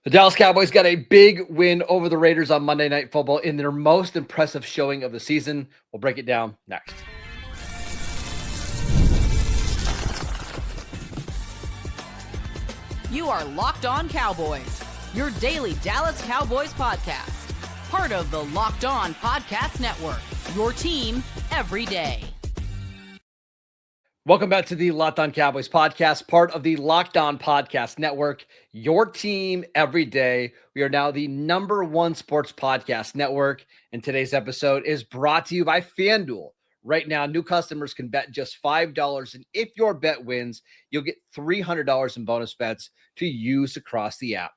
The Dallas Cowboys got a big win over the Raiders on Monday Night Football in their most impressive showing of the season. We'll break it down next. You are Locked On Cowboys, your daily Dallas Cowboys podcast. Part of the Locked On Podcast Network, your team every day. Welcome back to the Locked On Cowboys podcast, part of the Locked On Podcast Network, your team every day. We are now the #1 sports podcast network, and today's episode is brought to you by FanDuel. Right now, new customers can bet just $5, and if your bet wins, you'll get $300 in bonus bets to use across the app.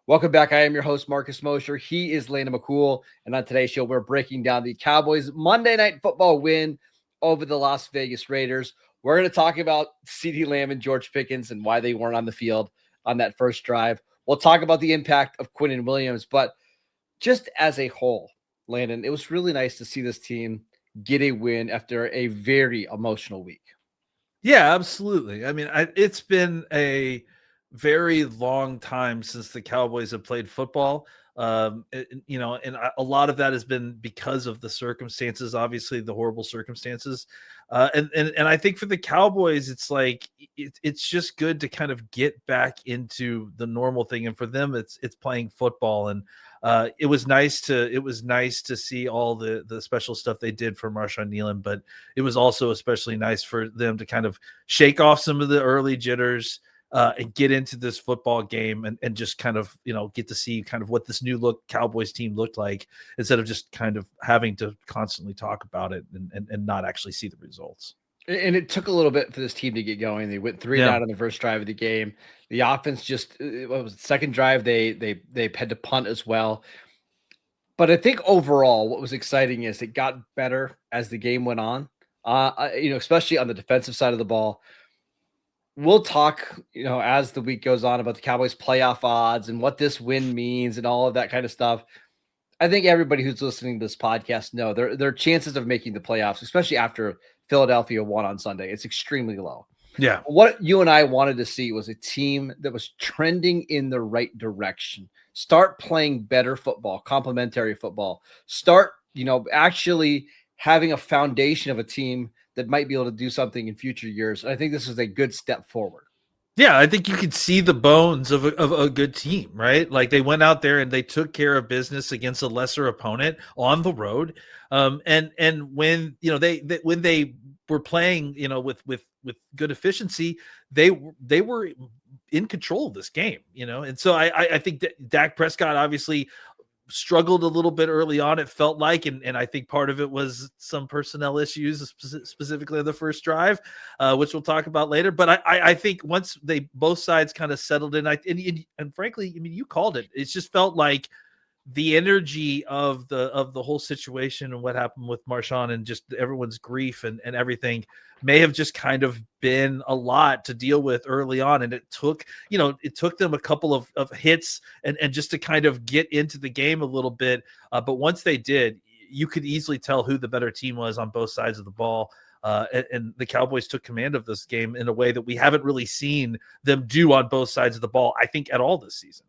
Welcome back. I am your host, Marcus Mosher. He is Landon McCool, and on today's show, we're breaking down the Cowboys' Monday Night Football win over the Las Vegas Raiders. We're going to talk about CeeDee Lamb and George Pickens and why they weren't on the field on that first drive. We'll talk about the impact of Quinnen Williams, but just as a whole, Landon, it was really nice to see this team get a win after a very emotional week. Yeah, absolutely. I mean, it's been a very long time since the Cowboys have played football. And a lot of that has been because of the circumstances, obviously the horrible circumstances. And I think for the Cowboys, it's like, it's just good to kind of get back into the normal thing. And for them, it's playing football. And it was nice to see all the special stuff they did for Mosher and Landon, but it was also especially nice for them to kind of shake off some of the early jitters, and get into this football game and just kind of, get to see kind of what this new look Cowboys team looked like instead of just kind of having to constantly talk about it and not actually see the results. And it took a little bit for this team to get going. They went 3 down on the first drive of the game. The offense just, what was the second drive? They had to punt as well. But I think overall, what was exciting is it got better as the game went on, especially on the defensive side of the ball. We'll talk, as the week goes on about the Cowboys playoff odds and what this win means and all of that kind of stuff. I think everybody who's listening to this podcast know their chances of making the playoffs, especially after Philadelphia won on Sunday, it's extremely low. Yeah. What you and I wanted to see was a team that was trending in the right direction. Start playing better football, complementary football. Start, actually having a foundation of a team that might be able to do something in future years. And I think this is a good step forward. Yeah, I think you could see the bones of a good team, right? Like they went out there and they took care of business against a lesser opponent on the road. And when when they were playing, with good efficiency, they were in control of this game, And so I think that Dak Prescott obviously struggled a little bit early on, it felt like, and I think part of it was some personnel issues, specifically on the first drive, which we'll talk about later. But I think once both sides kind of settled in, and frankly, I mean, you called it. It just felt like the energy of the whole situation and what happened with Marshawn and just everyone's grief and everything may have just kind of been a lot to deal with early on. And it took them a couple of hits and just to kind of get into the game a little bit. But once they did, you could easily tell who the better team was on both sides of the ball. And the Cowboys took command of this game in a way that we haven't really seen them do on both sides of the ball, I think, at all this season.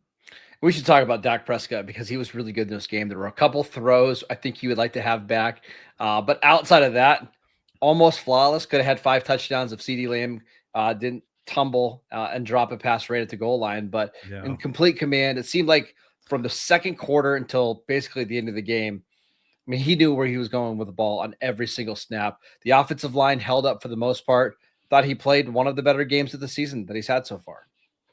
We should talk about Dak Prescott because he was really good in this game. There were a couple throws I think he would like to have back. But outside of that, almost flawless. Could have had 5 touchdowns if CeeDee Lamb didn't tumble and drop a pass right at the goal line. But in complete command, it seemed like from the second quarter until basically the end of the game, I mean, he knew where he was going with the ball on every single snap. The offensive line held up for the most part. Thought he played one of the better games of the season that he's had so far.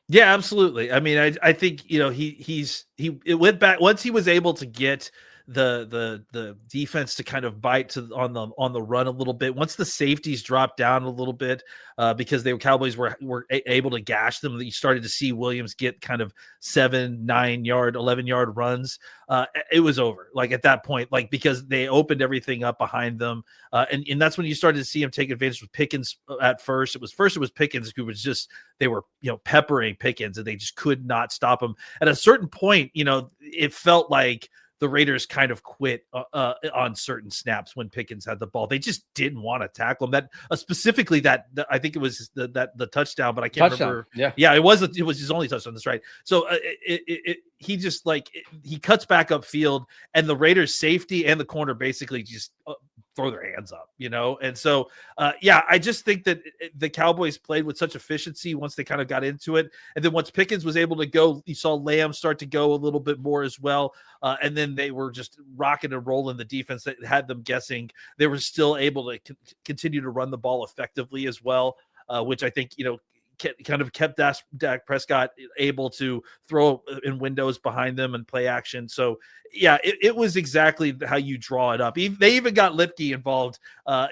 Yeah, absolutely. I mean, I think, it went back once he was able to get the defense to kind of bite on the run a little bit. Once the safeties dropped down a little bit, because the Cowboys were able to gash them, you started to see Williams get kind of 7, 9 yard, 11-yard runs. It was over. Like at that point, like because they opened everything up behind them, and that's when you started to see him take advantage with Pickens. At first, it was Pickens who was just they were peppering Pickens, and they just could not stop him. At a certain point, it felt like the Raiders kind of quit on certain snaps when Pickens had the ball. They just didn't want to tackle him. That specifically I think it was the touchdown, but I can't remember. Yeah, it was his only touchdown. That's right. So he just he cuts back upfield, and the Raiders safety and the corner basically just throw their hands up, And so, I just think that the Cowboys played with such efficiency once they kind of got into it. And then once Pickens was able to go, you saw Lamb start to go a little bit more as well. And then they were just rocking and rolling the defense that had them guessing. They were still able to continue to run the ball effectively as well, which I think, kind of kept Dak Prescott able to throw in windows behind them and play action. So yeah, it was exactly how you draw it up. They even got Lipke involved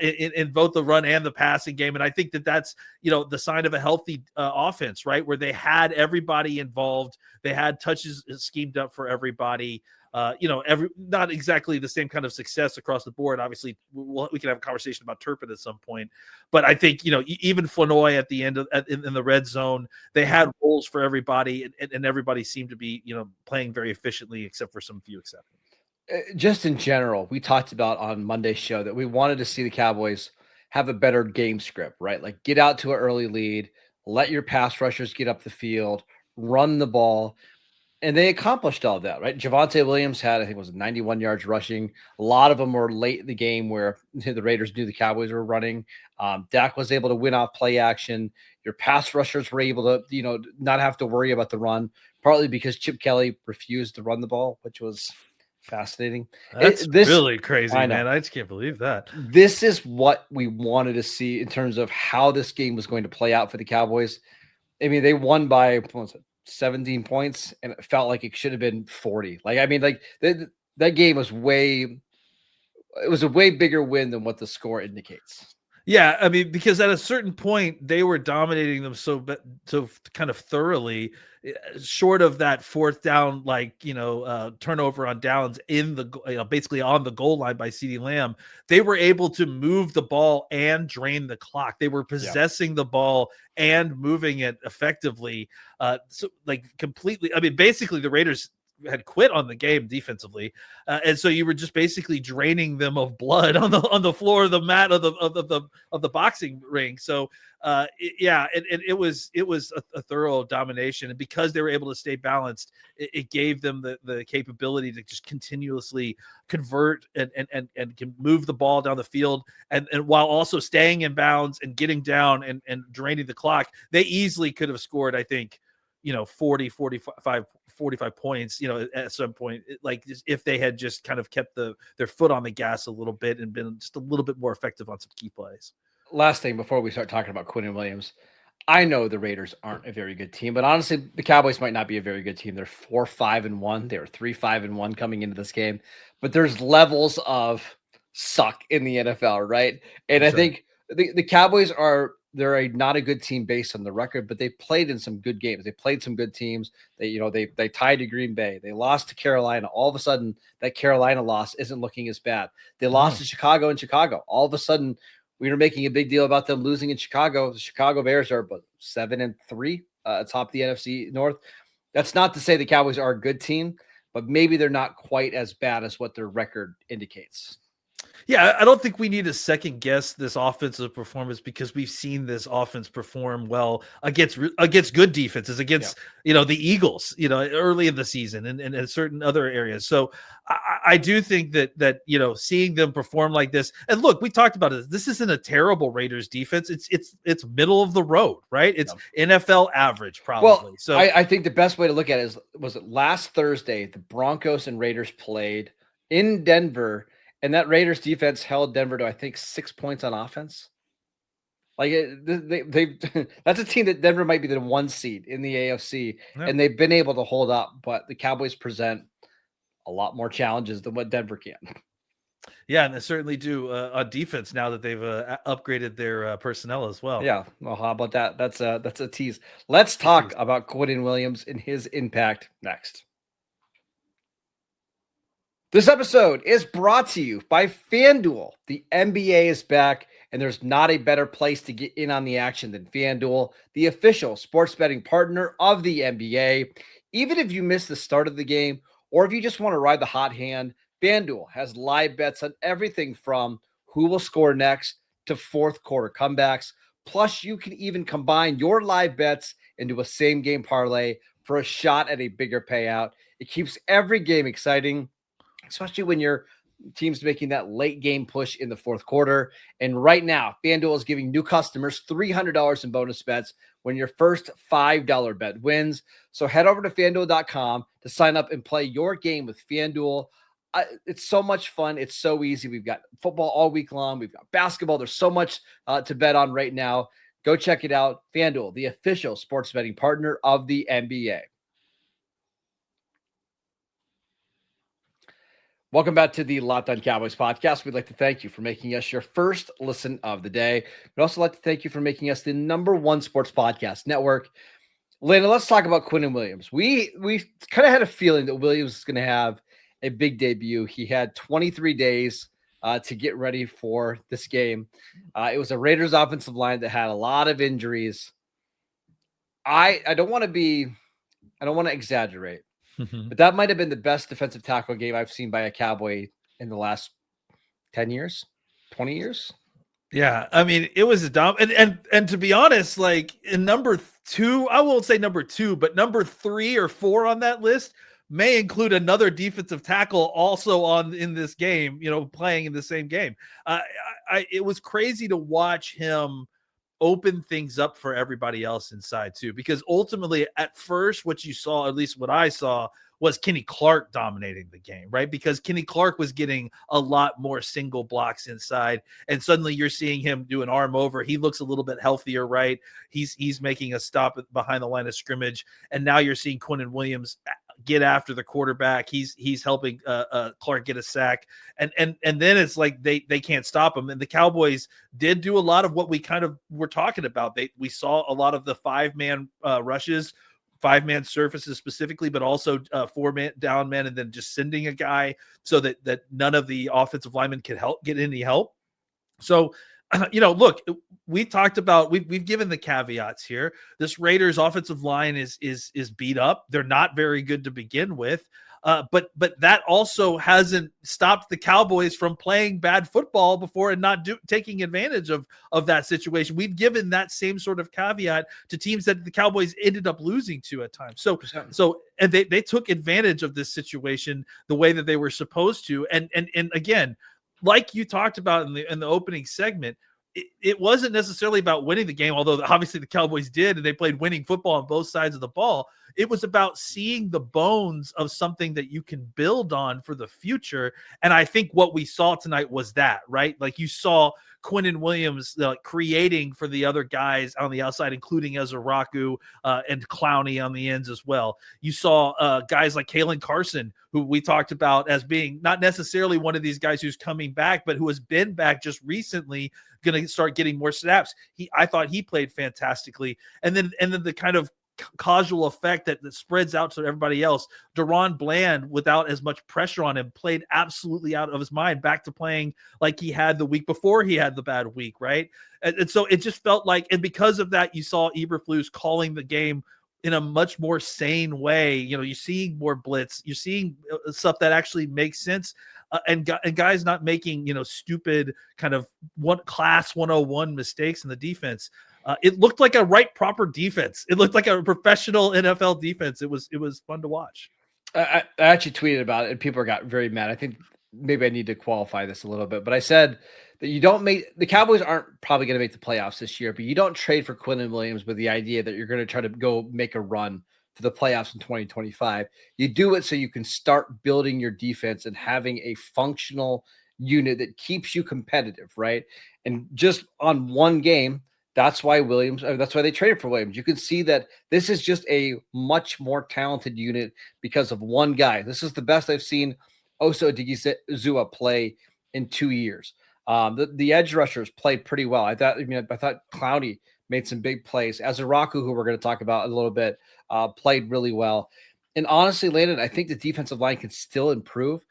in both the run and the passing game. And I think that's, the sign of a healthy offense, right? Where they had everybody involved. They had touches schemed up for everybody. Not exactly the same kind of success across the board. Obviously, we can have a conversation about Turpin at some point, but I think even Flanoy at the end in the red zone, they had roles for everybody, and everybody seemed to be playing very efficiently, except for some few exceptions. Just in general, we talked about on Monday's show that we wanted to see the Cowboys have a better game script, right? Like get out to an early lead, let your pass rushers get up the field, run the ball. And they accomplished all that, right? Javonte Williams had, I think it was 91 yards rushing. A lot of them were late in the game where the Raiders knew the Cowboys were running. Dak was able to win off play action. Your pass rushers were able to, not have to worry about the run, partly because Chip Kelly refused to run the ball, which was fascinating. That's really crazy, man. I just can't believe that. This is what we wanted to see in terms of how this game was going to play out for the Cowboys. I mean, they won by, 17 points, and it felt like it should have been 40. That game was it was a way bigger win than what the score indicates. Yeah, I mean, because at a certain point they were dominating them so kind of thoroughly, short of that fourth down, turnover on downs in the basically on the goal line by CeeDee Lamb. They were able to move the ball and drain the clock. They were possessing the ball and moving it effectively. Completely. I mean, basically the Raiders had quit on the game defensively, and so you were just basically draining them of blood on the floor of the mat of the boxing ring. So it was a thorough domination, and because they were able to stay balanced, it gave them the capability to just continuously convert and can move the ball down the field, and while also staying in bounds and getting down and draining the clock. They easily could have scored, I think, 40, 45 points, at some point, if they had just kind of kept their foot on the gas a little bit and been just a little bit more effective on some key plays. Last thing before we start talking about Quinnen Williams, I know the Raiders aren't a very good team, but honestly, the Cowboys might not be a very good team. They're 4-5-1. They were 3-5-1 coming into this game, but there's levels of suck in the NFL, right? And I think the Cowboys they're not a good team based on the record, but they played in some good games. They played some good teams. They tied to Green Bay. They lost to Carolina. All of a sudden, that Carolina loss isn't looking as bad. They lost to Chicago in Chicago. All of a sudden, we were making a big deal about them losing in Chicago. The Chicago Bears are 7-3 atop the NFC North. That's not to say the Cowboys are a good team, but maybe they're not quite as bad as what their record indicates. Yeah, I don't think we need to second guess this offensive performance, because we've seen this offense perform well against good defenses, against the Eagles, early in the season and in certain other areas. So I do think that seeing them perform like this, and look, we talked about it. This isn't a terrible Raiders defense. It's middle of the road, right? It's NFL average, probably. Well, so I think the best way to look at it was it last Thursday the Broncos and Raiders played in Denver. And that Raiders defense held Denver to, I think, 6 points on offense. That's a team that Denver might be the 1 seed in the AFC, and they've been able to hold up. But the Cowboys present a lot more challenges than what Denver can. Yeah, and they certainly do on defense now that they've upgraded their personnel as well. Yeah, well, how about that? That's a tease. Let's talk about Quinnen Williams and his impact next. This episode is brought to you by FanDuel. The NBA is back, and there's not a better place to get in on the action than FanDuel, the official sports betting partner of the NBA. Even if you miss the start of the game Or if you just want to ride the hot hand, FanDuel has live bets on everything from who will score next to fourth quarter comebacks. Plus, you can even combine your live bets into a same game parlay for a shot at a bigger payout. It keeps every game exciting, especially when your team's making that late game push in the fourth quarter. And right now, FanDuel is giving new customers $300 in bonus bets when your first $5 bet wins. So head over to FanDuel.com to sign up and play your game with FanDuel. It's so much fun. It's so easy. We've got football all week long. We've got basketball. There's so much to bet on right now. Go check it out. FanDuel, the official sports betting partner of the NBA. Welcome back to the Locked On Cowboys podcast. We'd like to thank you for making us your first listen of the day. We'd also like to thank you for making us the #1 sports podcast network. Landon, let's talk about Quinnen Williams. We kind of had a feeling that Williams was going to have a big debut. He had 23 days to get ready for this game. It was a Raiders offensive line that had a lot of injuries. I don't want to exaggerate, but that might have been the best defensive tackle game I've seen by a Cowboy in the last 10 years, 20 years. Yeah, I mean, it was a dumb and to be honest, like in number 2, I won't say number 2, but number 3 or 4 on that list may include another defensive tackle also in this game, playing in the same game. It was crazy to watch him open things up for everybody else inside too, because ultimately at first what you saw, at least what I saw, was Kenny Clark dominating the game, right? Because Kenny Clark was getting a lot more single blocks inside, and suddenly you're seeing him do an arm over. He looks a little bit healthier, right? He's making a stop behind the line of scrimmage, and now you're seeing Quinnen Williams get after the quarterback. He's helping Clark get a sack, and then it's like they can't stop him. And the Cowboys did do a lot of what we kind of were talking about. We saw a lot of the 5-man rushes, 5-man surfaces specifically, but also 4-man down men, and then just sending a guy so that none of the offensive linemen could get any help. So, look, we talked about, we've given the caveats here. This Raiders offensive line is beat up. They're not very good to begin with. But that also hasn't stopped the Cowboys from playing bad football before and not taking advantage of that situation. We've given that same sort of caveat to teams that the Cowboys ended up losing to at times. So and they took advantage of this situation the way that they were supposed to. And again, like you talked about in the opening segment, it wasn't necessarily about winning the game, although obviously the Cowboys did, and they played winning football on both sides of the ball. It was about seeing the bones of something that you can build on for the future. And I think what we saw tonight was that, right? Like you saw Quinnen Williams creating for the other guys on the outside, including Ezeiruaku and Clowney on the ends as well. You saw guys like Kalen Carson, who we talked about as being not necessarily one of these guys who's coming back, but who has been back just recently, going to start getting more snaps. I thought he played fantastically. And then the kind of causal effect that spreads out to everybody else. Deron Bland, without as much pressure on him, played absolutely out of his mind, back to playing like he had the week before he had the bad week, right? And so it just felt like, and because of that, you saw Eberflus calling the game in a much more sane way. You're seeing more blitz. You're seeing stuff that actually makes sense. And guys not making, stupid kind of class 101 mistakes in the defense. It looked like a proper defense. It looked like a professional NFL defense. It was fun to watch. I actually tweeted about it, and people got very mad. I think maybe I need to qualify this a little bit, but I said that the Cowboys aren't probably going to make the playoffs this year, but you don't trade for Quinnen Williams with the idea that you're going to try to go make a run for the playoffs in 2025. You do it so you can start building your defense and having a functional unit that keeps you competitive, right? And just on one game, that's why they traded for Williams. You can see that this is just a much more talented unit because of one guy. This is the best I've seen Osa Odigizua play in 2 years. The edge rushers played pretty well. I thought Clowney made some big plays. Ezeiruaku, who we're going to talk about a little bit, played really well. And honestly, Landon, I think the defensive line can still improve.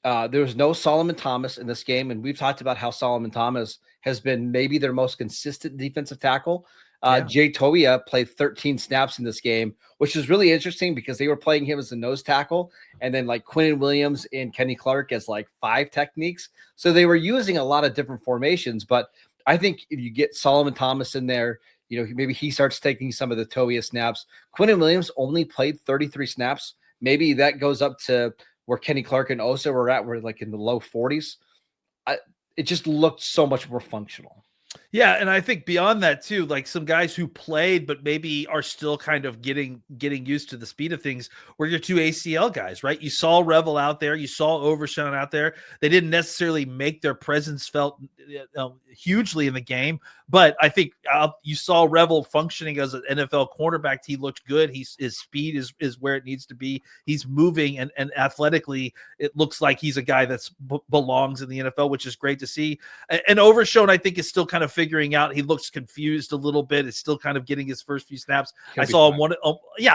There was no Solomon Thomas in this game, and we've talked about how Solomon Thomas has been maybe their most consistent defensive tackle. Jay Toia played 13 snaps in this game, which is really interesting because they were playing him as a nose tackle and then like Quinnen Williams and Kenny Clark as like 5 techniques. So they were using a lot of different formations, but I think if you get Solomon Thomas in there, maybe he starts taking some of the Toia snaps. Quinnen Williams only played 33 snaps. Maybe that goes up to where Kenny Clark and Osa were like in the low 40s. It just looked so much more functional. Yeah, and I think beyond that too, like some guys who played but maybe are still kind of getting used to the speed of things were your 2 ACL guys, right? You saw Revel out there, you saw Overshown out there. They didn't necessarily make their presence felt hugely in the game, but I think you saw Revel functioning as an NFL cornerback. He looked good. His speed is where it needs to be. He's moving and athletically, it looks like he's a guy that's belongs in the NFL, which is great to see. And Overshown, I think, is still kind of figuring out. He looks confused a little bit. It's still kind of getting his first few snaps. I saw him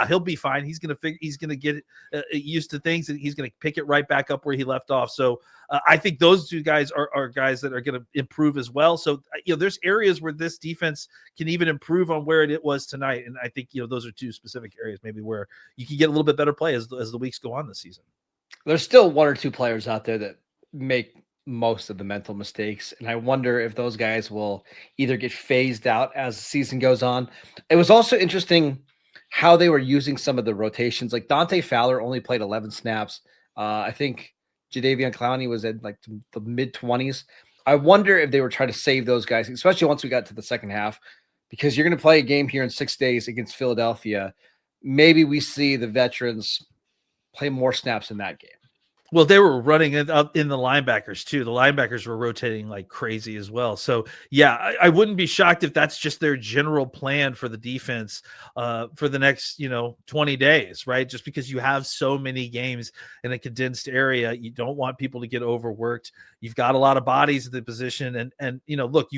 he'll be fine. He's gonna get used to things, and he's gonna pick it right back up where he left off. So I think those 2 guys are guys that are going to improve as well. So there's areas where this defense can even improve on where it was tonight, and I think those are 2 specific areas maybe where you can get a little bit better play as the weeks go on this season. There's still 1 or 2 players out there that make most of the mental mistakes, and I wonder if those guys will either get phased out as the season goes on. It was also interesting how they were using some of the rotations. Like Dante Fowler only played 11 snaps. I think Jadeveon Clowney was at like the mid-20s. I wonder if they were trying to save those guys, especially once we got to the second half, because you're going to play a game here in 6 days against Philadelphia. Maybe we see the veterans play more snaps in that game. Well, they were running it up in the linebackers too. The linebackers were rotating like crazy as well. So yeah, I wouldn't be shocked if that's just their general plan for the defense for the next 20 days, right? Just because you have so many games in a condensed area, you don't want people to get overworked. You've got a lot of bodies at the position, and look,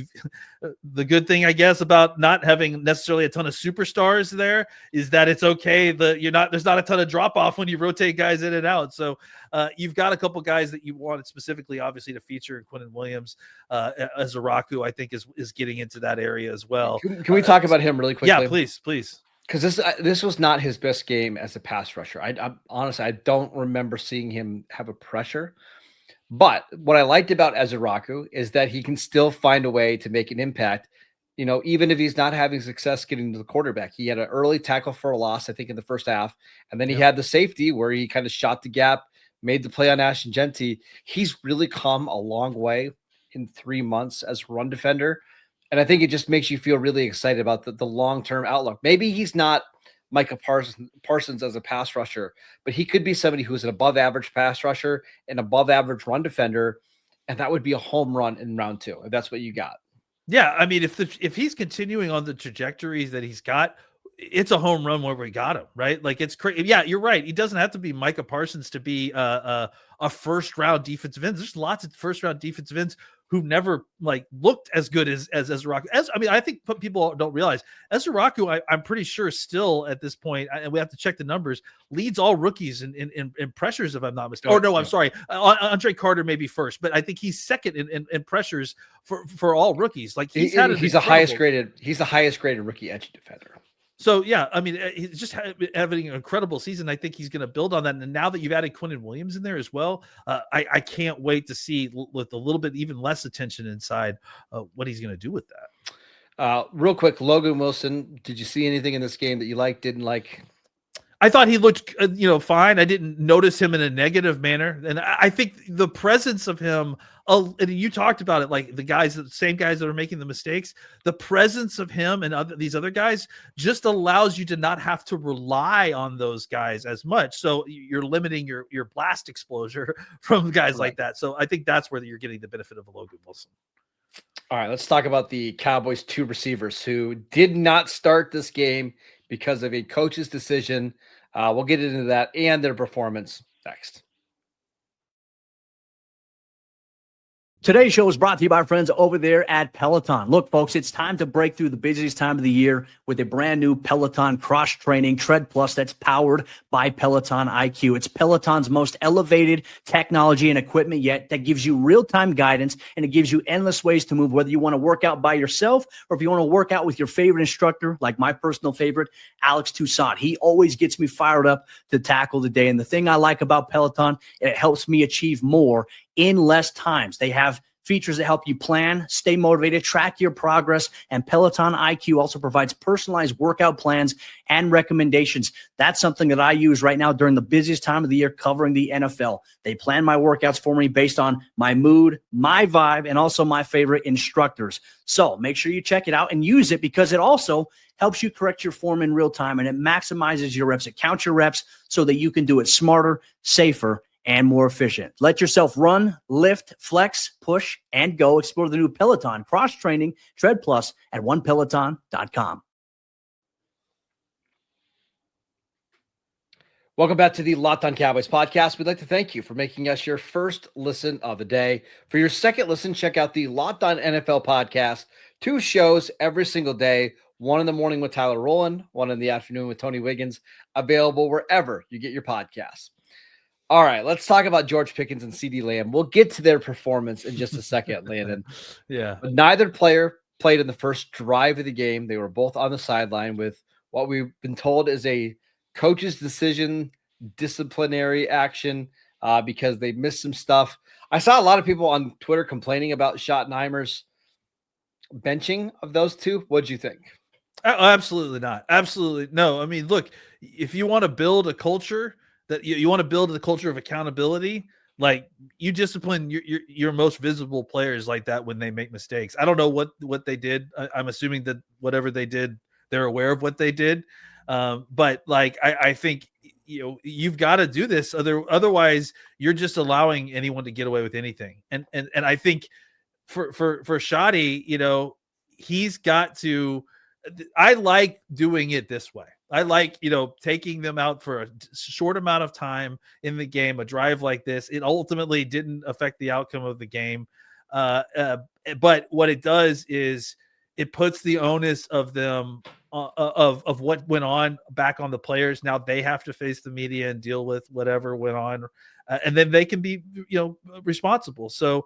the good thing I guess about not having necessarily a ton of superstars there is that it's okay that there's not a ton of drop off when you rotate guys in and out. So you've got a couple guys that you wanted specifically, obviously, to feature. Quinnen Williams, Ezeiruaku, I think is getting into that area as well. Can we talk about him really quickly? Yeah, please. Because this was not his best game as a pass rusher. I honestly, I don't remember seeing him have a pressure. But what I liked about Ezeiruaku is that he can still find a way to make an impact. Even if he's not having success getting to the quarterback. He had an early tackle for a loss, I think, in the first half, and then he had the safety where he kind of shot the gap, made the play on Ashton Genty. He's really come a long way in 3 months as a run defender. And I think it just makes you feel really excited about the long-term outlook. Maybe he's not Micah Parsons as a pass rusher, but he could be somebody who's an above average pass rusher and above average run defender. And that would be a home run in round 2, if that's what you got. Yeah. I mean, if he's continuing on the trajectories that he's got, it's a home run where we got him, right? Like it's crazy. Yeah, you're right. He doesn't have to be Micah Parsons to be a first round defensive end. There's lots of first round defensive ends who never like looked as good as Ezeiruaku. I think people don't realize Ezeiruaku, I'm pretty sure still at this point, and we have to check the numbers, leads all rookies in pressures, if I'm not mistaken. I'm sorry. Andre Carter may be first, but I think he's second in pressures for all rookies. Like he's the highest graded rookie edge defender. So, yeah, I mean, he's just having an incredible season. I think he's going to build on that. And now that you've added Quinnen Williams in there as well, I can't wait to see with a little bit even less attention inside what he's going to do with that. Real quick, Logan Wilson, did you see anything in this game that you liked, didn't like? I thought he looked, fine. I didn't notice him in a negative manner. And I think the presence of him, and you talked about it, like the same guys that are making the mistakes, the presence of him and these other guys just allows you to not have to rely on those guys as much. So you're limiting your blast exposure from guys like that. So I think that's where you're getting the benefit of a Logan Wilson. All right, let's talk about the Cowboys' 2 receivers who did not start this game because of a coach's decision. We'll get into that and their performance next. Today's show is brought to you by our friends over there at Peloton. Look, folks, it's time to break through the busiest time of the year with a brand new Peloton cross-training Tread Plus that's powered by Peloton IQ. It's Peloton's most elevated technology and equipment yet that gives you real-time guidance, and it gives you endless ways to move, whether you want to work out by yourself or if you want to work out with your favorite instructor, like my personal favorite, Alex Toussaint. He always gets me fired up to tackle the day. And the thing I like about Peloton, it helps me achieve more in less times. They have features that help you plan, stay motivated, track your progress, and Peloton IQ also provides personalized workout plans and recommendations. That's something that I use right now during the busiest time of the year covering the NFL. They plan my workouts for me based on my mood, my vibe, and also my favorite instructors. So make sure you check it out and use it, because it also helps you correct your form in real time, and it maximizes your reps. It counts your reps so that you can do it smarter, safer, and more efficient. Let yourself run, lift, flex, push, and go. Explore the new Peloton cross-training Tread Plus at onepeloton.com. Welcome back to the Locked On Cowboys podcast. We'd like to thank you for making us your first listen of the day. For your second listen, check out the Locked On NFL podcast. 2 shows every single day. One in the morning with Tyler Rowland, one in the afternoon with Tony Wiggins. Available wherever you get your podcasts. All right, let's talk about George Pickens and CeeDee Lamb. We'll get to their performance in just a second, Landon. Yeah. But neither player played in the first drive of the game. They were both on the sideline with what we've been told is a coach's decision, disciplinary action, because they missed some stuff. I saw a lot of people on Twitter complaining about Schottenheimer's benching of those two. What'd you think? Absolutely not. Absolutely no. I mean, look, if you want to build a culture that you want to build the culture of accountability, like, you discipline your most visible players like that when they make mistakes. I don't know what they did. I'm assuming that whatever they did, they're aware of what they did. But like, I think, you've got to do this. Otherwise you're just allowing anyone to get away with anything. And I think for Shotty, he's got to, I like doing it this way. I like, taking them out for a short amount of time in the game, a drive like this. It ultimately didn't affect the outcome of the game. But what it does is it puts the onus of them of what went on back on the players. Now they have to face the media and deal with whatever went on. And then they can be, responsible. So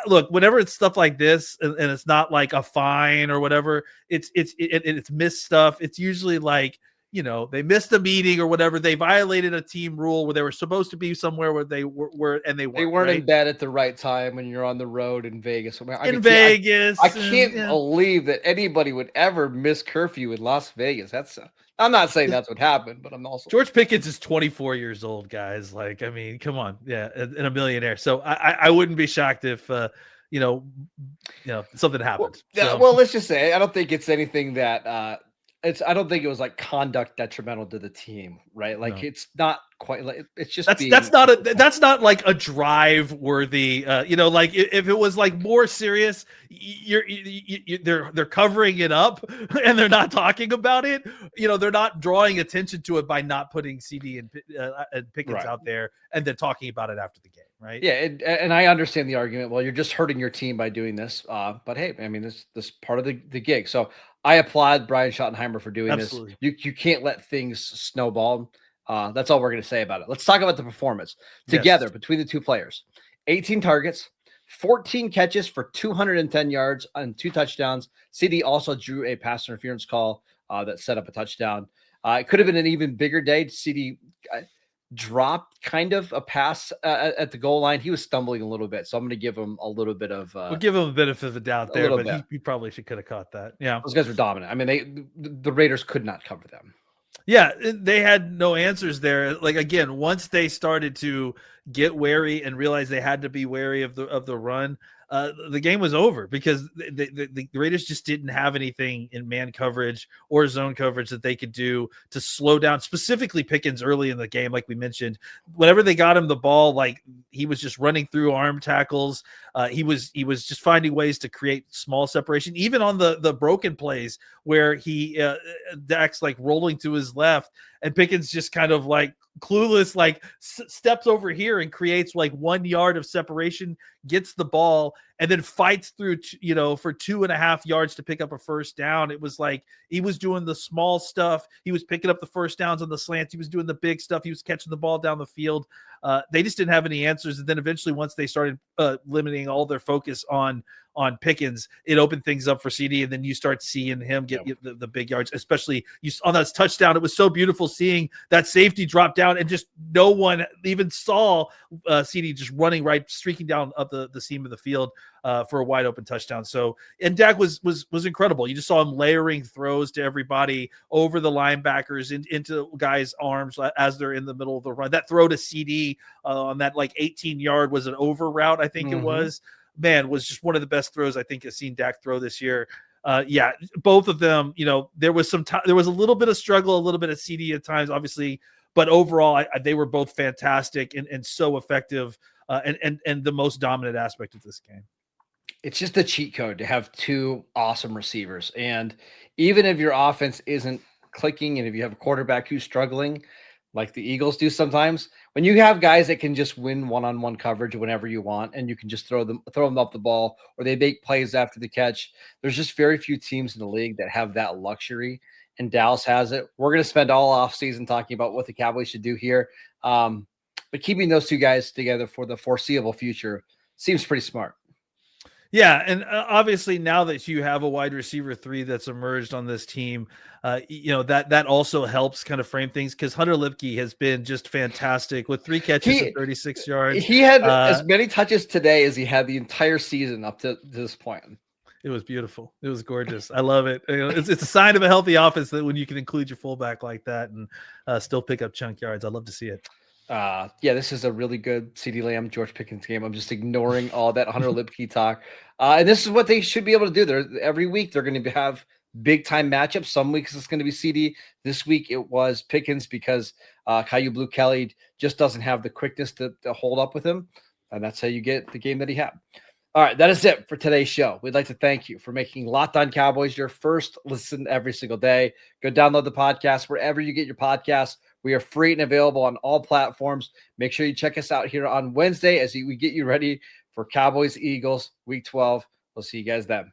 look, whenever it's stuff like this, and it's not like a fine or whatever, it's missed stuff. It's usually like, they missed a meeting or whatever. They violated a team rule where they were supposed to be somewhere where they were and they weren't. Right? In bed at the right time when you're on the road in Vegas. Vegas. I can't believe that anybody would ever miss curfew in Las Vegas. I'm not saying that's what happened, but I'm also George Pickens is 24 years old, guys. Like, I mean, come on. Yeah. And a millionaire. So I wouldn't be shocked if, something happened. Well, let's just say, I don't think it's anything that, I don't think it was like conduct detrimental to the team, right? Like, no. It's not quite like, it's just that's not like a drive worthy, like if it was like more serious, they're covering it up and they're not talking about it. They're not drawing attention to it by not putting CeeDee and Pickens right out there and then talking about it after the game. Right. Yeah. And I understand the argument. Well, you're just hurting your team by doing this. But hey, I mean, this part of the gig. So I applaud Brian Schottenheimer for doing Absolutely. this. You can't let things snowball. That's all we're going to say about it. Let's talk about the performance together between the two players. 18 targets, 14 catches for 210 yards and 2 touchdowns. CeeDee also drew a pass interference call that set up a touchdown. It could have been an even bigger day. CeeDee dropped kind of a pass at the goal line. He was stumbling a little bit, so I'm going to give him a little bit of we'll give him a benefit of the doubt there, but he probably could have caught that. Yeah, those guys were dominant. I mean, the Raiders could not cover them. Yeah, they had no answers there. Like, again, once they started to get wary and realize they had to be wary of the run, the game was over because the Raiders just didn't have anything in man coverage or zone coverage that they could do to slow down, specifically Pickens early in the game. Like we mentioned, whenever they got him the ball, like, he was just running through arm tackles. He was just finding ways to create small separation, even on the broken plays where Dak's like rolling to his left and Pickens just kind of like clueless, like steps over here and creates like 1 yard of separation, gets the ball, and then fights through, for 2.5 yards to pick up a first down. It was like he was doing the small stuff. He was picking up the first downs on the slants. He was doing the big stuff. He was catching the ball down the field. They just didn't have any answers. And then eventually, once they started limiting all their focus on Pickens, it opened things up for CeeDee, and then you start seeing him get the big yards, especially on that touchdown. It was so beautiful seeing that safety drop down, and just no one even saw CeeDee just running streaking down up the seam of the field for a wide open touchdown. So, and Dak was incredible. You just saw him layering throws to everybody, over the linebackers, into guys' arms as they're in the middle of the run. That throw to CeeDee on that like 18-yard was an over route, I think it was. Man, was just one of the best throws I think I've seen Dak throw this year. Both of them, there was there was a little bit of struggle, a little bit of CeeDee at times, obviously, but overall, they were both fantastic and so effective, and the most dominant aspect of this game. It's just a cheat code to have two awesome receivers. And even if your offense isn't clicking, and if you have a quarterback who's struggling, like the Eagles do sometimes, when you have guys that can just win one-on-one coverage whenever you want, and you can just throw them up the ball, or they make plays after the catch, there's just very few teams in the league that have that luxury, and Dallas has it. We're going to spend all offseason talking about what the Cowboys should do here. But keeping those two guys together for the foreseeable future seems pretty smart. Yeah, and obviously now that you have a wide receiver 3 that's emerged on this team, that also helps kind of frame things, because Hunter Lipke has been just fantastic with 3 catches of 36 yards. He had as many touches today as he had the entire season up to this point. It was beautiful. It was gorgeous. I love it. It's a sign of a healthy offense that when you can include your fullback like that and still pick up chunk yards. I love to see it. This is a really good CeeDee Lamb, George Pickens game. I'm just ignoring all that Hunter Lipke talk. And this is what they should be able to do. Every week they're going to have big time matchups. Some weeks it's going to be CeeDee. This week it was Pickens, because Caillou Blue Kelly just doesn't have the quickness to hold up with him. And that's how you get the game that he had. All right, that is it for today's show. We'd like to thank you for making Locked On Cowboys your first listen every single day. Go download the podcast wherever you get your podcasts. We are free and available on all platforms. Make sure you check us out here on Wednesday as we get you ready for Cowboys Eagles Week 12. We'll see you guys then.